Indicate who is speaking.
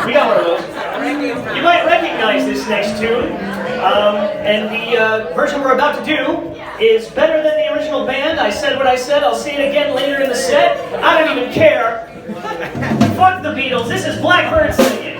Speaker 1: We got one of those. You might recognize this next tune. And the version we're about to do is better than the original band. I said what I said. I'll say it again later in the set. I don't even care. Fuck the Beatles. This is Blackbird singing.